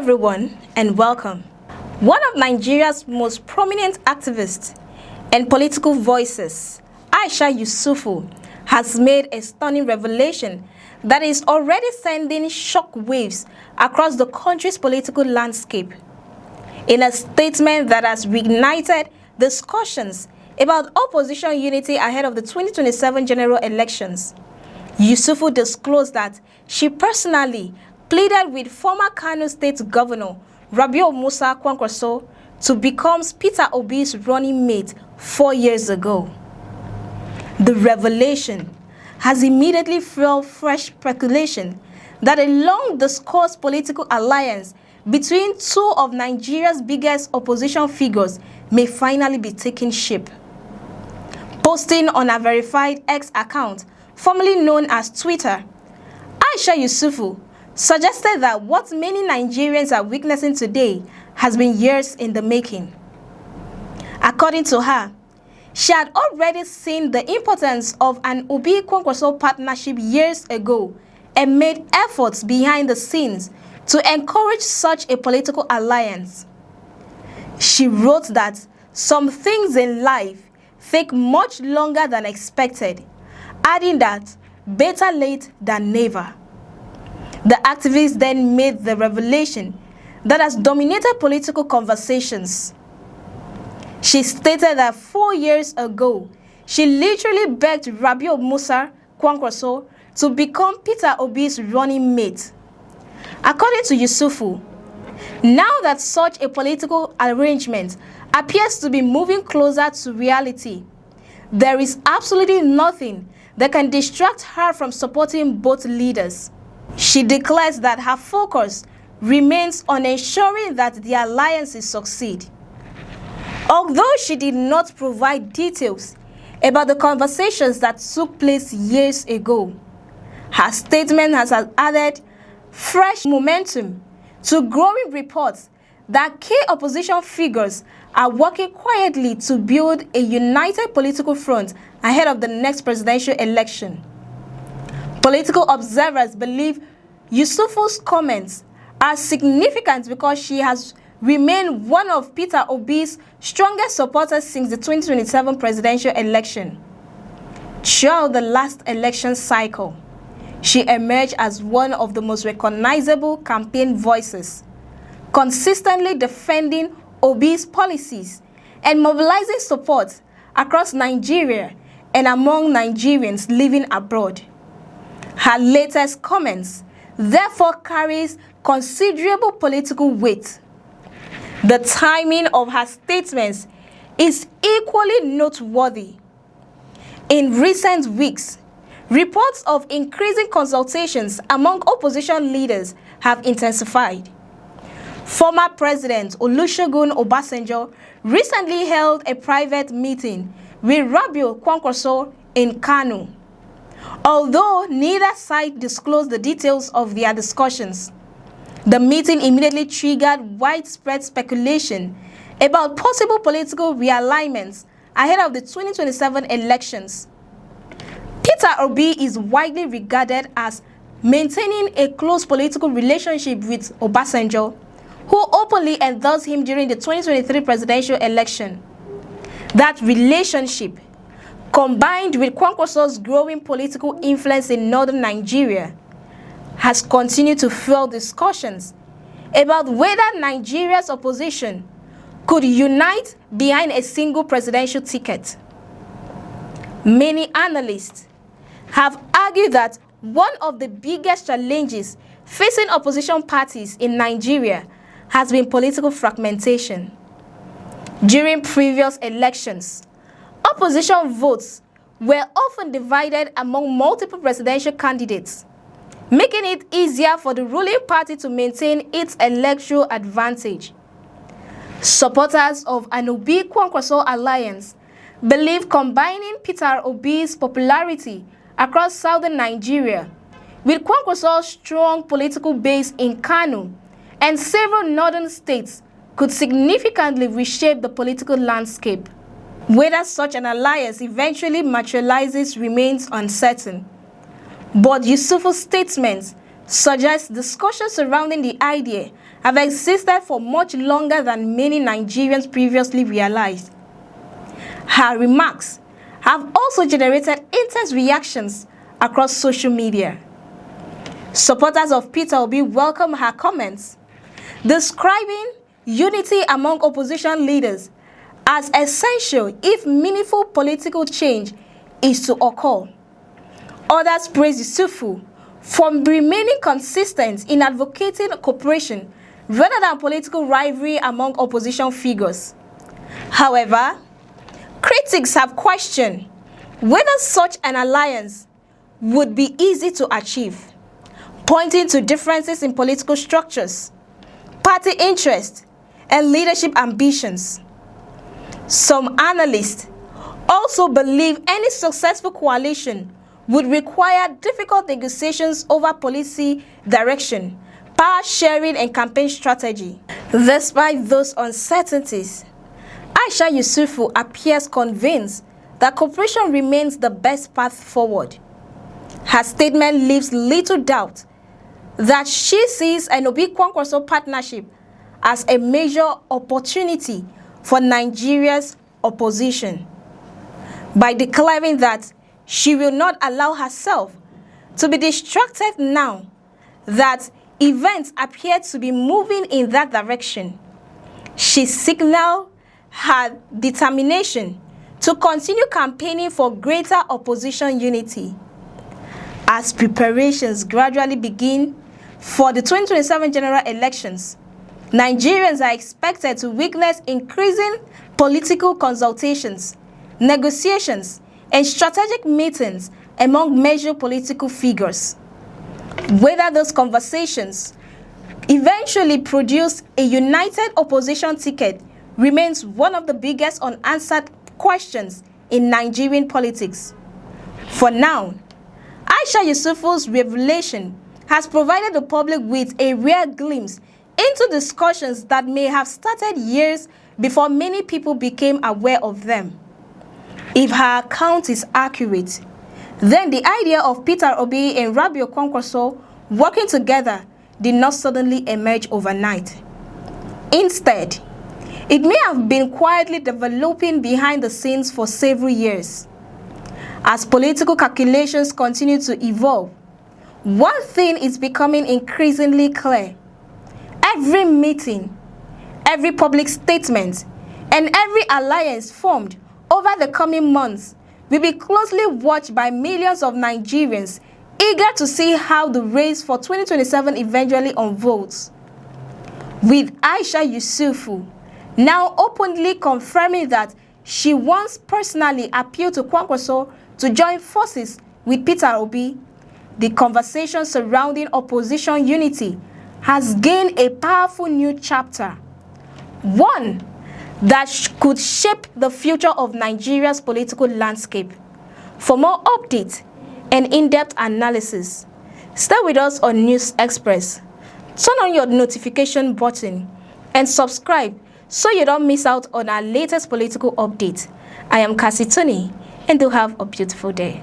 everyone, and welcome. One of Nigeria's most prominent activists and political voices, Aisha Yesufu, has made a stunning revelation that is already sending shock waves across the country's political landscape. In a statement that has reignited discussions about opposition unity ahead of the 2027 general elections, Yesufu disclosed that she personally pleaded with former Kano State Governor Rabiu Musa Kwankwaso to become Peter Obi's running mate 4 years ago. The revelation has immediately fueled fresh speculation that a long-discussed political alliance between two of Nigeria's biggest opposition figures may finally be taking shape. Posting on a verified X account, formerly known as Twitter, Aisha Yesufu suggested that what many Nigerians are witnessing today has been years in the making. According to her, she had already seen the importance of an Obi-Kwankwaso partnership years ago and made efforts behind the scenes to encourage such a political alliance. She wrote that some things in life take much longer than expected, adding that better late than never. The activist then made the revelation that has dominated political conversations. She stated that 4 years ago, she literally begged Rabiu Musa Kwankwaso to become Peter Obi's running mate. According to Yesufu, now that such a political arrangement appears to be moving closer to reality, there is absolutely nothing that can distract her from supporting both leaders. She declares that her focus remains on ensuring that the alliances succeed. Although she did not provide details about the conversations that took place years ago, her statement has added fresh momentum to growing reports that key opposition figures are working quietly to build a united political front ahead of the next presidential election. Political observers believe Yesufu's comments are significant because she has remained one of Peter Obi's strongest supporters since the 2027 presidential election. Throughout the last election cycle, she emerged as one of the most recognizable campaign voices, consistently defending Obi's policies and mobilizing support across Nigeria and among Nigerians living abroad. Her latest comments therefore carries considerable political weight. The timing of her statements is equally noteworthy. In recent weeks, reports of increasing consultations among opposition leaders have intensified. Former President Olusegun Obasanjo recently held a private meeting with Rabiu Kwankwaso in Kano. Although neither side disclosed the details of their discussions, the meeting immediately triggered widespread speculation about possible political realignments ahead of the 2027 elections. Peter Obi is widely regarded as maintaining a close political relationship with Obasanjo, who openly endorsed him during the 2023 presidential election. That relationship, combined with Kwankwaso's growing political influence in northern Nigeria, has continued to fuel discussions about whether Nigeria's opposition could unite behind a single presidential ticket. Many analysts have argued that one of the biggest challenges facing opposition parties in Nigeria has been political fragmentation. During previous elections, opposition votes were often divided among multiple presidential candidates, making it easier for the ruling party to maintain its electoral advantage. Supporters of an Obi-Kwankwaso alliance believe combining Peter Obi's popularity across southern Nigeria with Kwankwaso's strong political base in Kano and several northern states could significantly reshape the political landscape. Whether such an alliance eventually materializes remains uncertain, but Yesufu's statements suggest discussions surrounding the idea have existed for much longer than many Nigerians previously realized. Her remarks have also generated intense reactions across social media. Supporters of Peter Obi welcome her comments, describing unity among opposition leaders as essential if meaningful political change is to occur. Others praise Yesufu for remaining consistent in advocating cooperation rather than political rivalry among opposition figures. However, critics have questioned whether such an alliance would be easy to achieve, pointing to differences in political structures, party interests, and leadership ambitions. Some analysts also believe any successful coalition would require difficult negotiations over policy direction, power sharing, and campaign strategy. Despite those uncertainties, Aisha Yesufu appears convinced that cooperation remains the best path forward. Her statement leaves little doubt that she sees an Obi-Kwankwaso partnership as a major opportunity for Nigeria's opposition. By declaring that she will not allow herself to be distracted now that events appear to be moving in that direction, she signaled her determination to continue campaigning for greater opposition unity. As preparations gradually begin for the 2027 general elections, Nigerians are expected to witness increasing political consultations, negotiations, and strategic meetings among major political figures. Whether those conversations eventually produce a united opposition ticket remains one of the biggest unanswered questions in Nigerian politics. For now, Aisha Yesufu's revelation has provided the public with a rare glimpse into discussions that may have started years before many people became aware of them. If her account is accurate, then the idea of Peter Obi and Kwankwaso working together did not suddenly emerge overnight. Instead, it may have been quietly developing behind the scenes for several years. As political calculations continue to evolve, one thing is becoming increasingly clear. Every meeting, every public statement, and every alliance formed over the coming months will be closely watched by millions of Nigerians eager to see how the race for 2027 eventually unfolds. With Aisha Yesufu now openly confirming that she once personally appealed to Kwankwaso to join forces with Peter Obi, the conversation surrounding opposition unity has gained a powerful new chapter, one that could shape the future of Nigeria's political landscape. For more updates and in-depth analysis, stay with us on News Express. Turn on your notification button and subscribe so you don't miss out on our latest political updates. I am Cassie Tony, and do have a beautiful day.